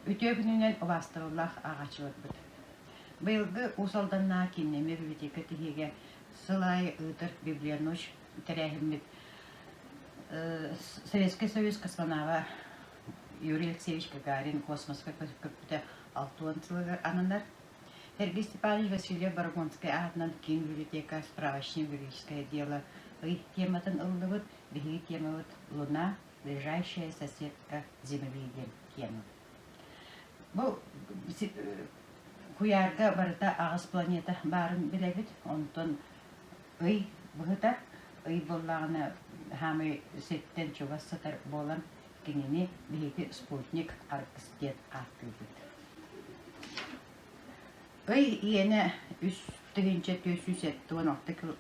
Ütüö gününden obastırıllah ağaçılık. Быйылгы усалданна киннеме библиотека тиһиге сылай ытыр библионоч терәһиммит Советский Союз космонавы Юрий Алексеевич Гагарин космоска көпүтә 6-ntылыгы анындар. Сергей Степанович Васильев Баргонский атынан кин библиотека справочник юридическое дело тематын ылдыбыт, биһиги темабыт Луна, ближайшая соседка Земли тема. Бу Куярга барыта ағыс планета барын билебит, онтон ый бұғытар, ый боллағына хамы сеттен чуғасытар болан кенені бігі спутник аркыстен аттылбыт. Ый иені 3-416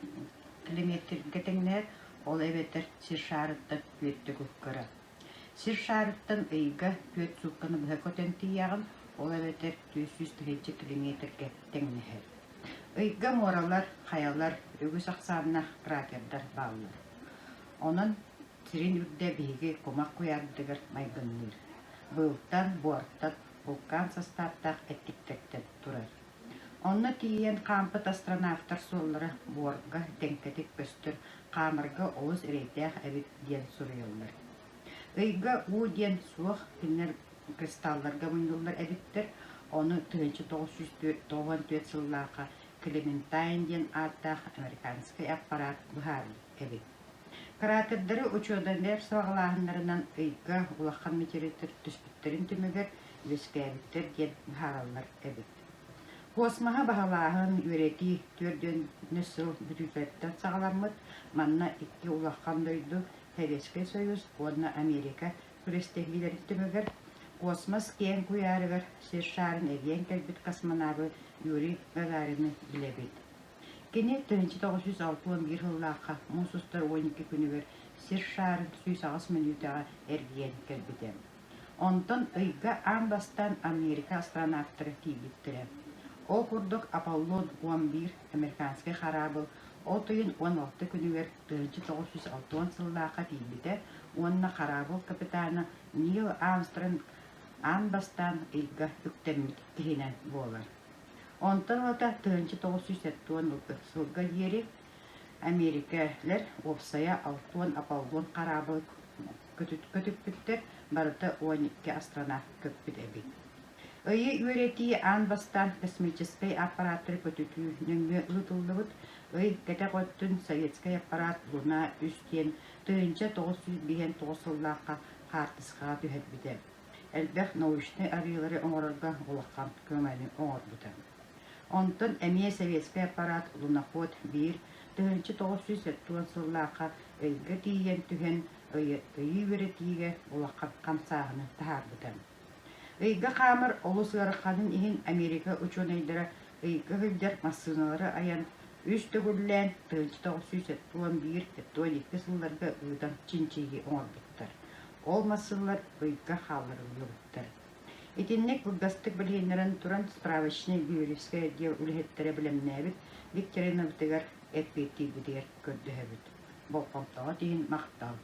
километр кетеңнер, ол әветір сир шарыттан көтті көккірі. Сир шарыттан ыйға көт сұққыны бұға көтен тияғын, ол әветер 200 километрге теңнехер. Ыйға моралар, хаялар, өгіс ақсарына кратердар бағылыр. Онын сирин үрді бейге комақ қоярдығыр майгынлыр. Бұлттан, буарттан, вулкан састаттақ әттіктіктен тұрар. Онны тиен қампыт астронавтар соллары буарға теңкетік көстір қамырға олыс рейтеақ әбіт ден сұрыялар. Ыйға у ден суық кінер кристалларга мундуллар эбиттер, оны 1994 жыллақа Клементайн ден аттақ американский аппарат бұхарлы эбит. Кратердері учуданлер соғылағындарынан ыйға улаққан метеориттер түспіттерін түмігер өске әбиттер ден бұхаралар эбит. Космаға бағалағын үреті түрден нүсіл бүтүлеттен сағаламыд, манна 2 улаққан дойду Советский Союз, онна Америка күрестегілер түмігер. Космос кен куярыгар сир шарын эген келбит космонавы Юрий Гагарины билебит. Кене 1961 жыллақа мусустар 12 күнігер сир шарын 108 минутаға эрген келбитем. Онтон ыйга амбастан Америка астронавтары тийбиттірі. Ол курдук Аполлон 11 американский харабыл, ол түйін 16 күнігер 1906 жыллақа тийбите, онна харабыл капитаны Нил Армстронг Анбастан ыйга үктемит кихинен болар. Онтан ота 1970 жылга ери Америкалер опсая алтуан Аполлон қарабыл көтүппүттер барыта 12 астронавт көппүт эбит. Ыйы үрети Анбастан космический аппараттыр көтүтүүнүнгө ытылдыбыт, ый кете коттун советский аппарат Луна үстен 1909 жыллақа қартысқа түхет бите. Әлбәқ научный арыйлары оңырырға олаққан көмәлін оңыр бұтын. Онтын әме советский аппарат Луноход 1 1970 жыллақа әлгі тиген түген үйі өретиге олаққан қамсағыны тағар бұтын. Үйгі қамыр олыс ғарыққанын ехін Америка ученайдары үйгі хүлдер массыналары аян үш түгіллән 1971-12 жылларға ұйдан чинчиге оңыр бұттар. Ол массылар бұйға қалырылы бұттар. Етіннек бұлгастық білгенлерін тұран справочный юридическое дел үліхеттері білімнәбіт Викторина бұтығар әтпетті бұдығар көрді әбіт. Бұл қамтаға дейін мақтал.